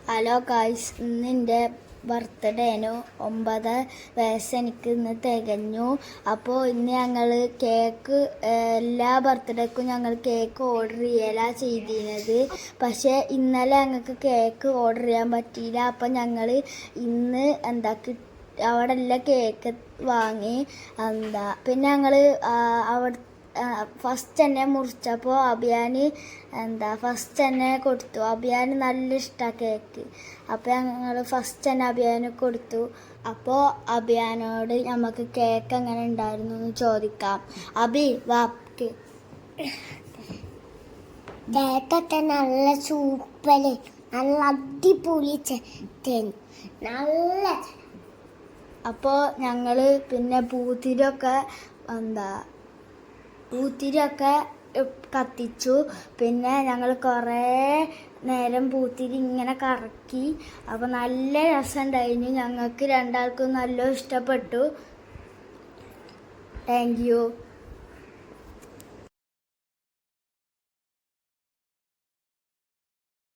Hello guys, ഇന്ന് എൻ്റെ ബർത്ത്ഡേനു 9 വയസ്സ് എനിക്ക് ഇന്ന് തികഞ്ഞു. അപ്പോൾ ഇന്ന് ഞങ്ങൾ കേക്ക് എല്ലാ ബർത്ത്ഡേക്കും ഞങ്ങൾ കേക്ക് ഓർഡർ ചെയ്യലാണ് ചെയ്തിരുന്നത്. പക്ഷേ ഇന്നലെ ഞങ്ങൾക്ക് കേക്ക് ഓർഡർ ചെയ്യാൻ പറ്റിയില്ല. അപ്പം ഞങ്ങൾ ഇന്ന് അവിടെ എല്ലാം കേക്ക് വാങ്ങി. പിന്നെ ഞങ്ങൾ അവിടെ ഫസ്റ്റ് തന്നെ മുറിച്ചപ്പോൾ അഭിയാന് ഫസ്റ്റ് തന്നെ കൊടുത്തു. അഭിയാന് നല്ല ഇഷ്ടമാണ് കേക്ക്. അപ്പോൾ ഞങ്ങൾ ഫസ്റ്റ് തന്നെ അഭിയാന് കൊടുത്തു. അപ്പോൾ അഭിയാനോട് നമുക്ക് കേക്ക് എങ്ങനെ ഉണ്ടായിരുന്നു എന്ന് ചോദിക്കാം. അഭി വാ. കേക്കൊക്കെ നല്ല സൂപ്പറ്, നല്ല അടിപൊളി നല്ല. അപ്പോൾ ഞങ്ങൾ പിന്നെ പൂത്തിരിയൊക്കെ കത്തിച്ചു. പിന്നെ ഞങ്ങൾ കുറേ നേരം പൂത്തിരി ഇങ്ങനെ കറക്കി. അപ്പോൾ നല്ല രസമുണ്ടായിരുന്നു. ഞങ്ങൾക്ക് രണ്ടാൾക്കും നല്ല ഇഷ്ടപ്പെട്ടു. Thank you.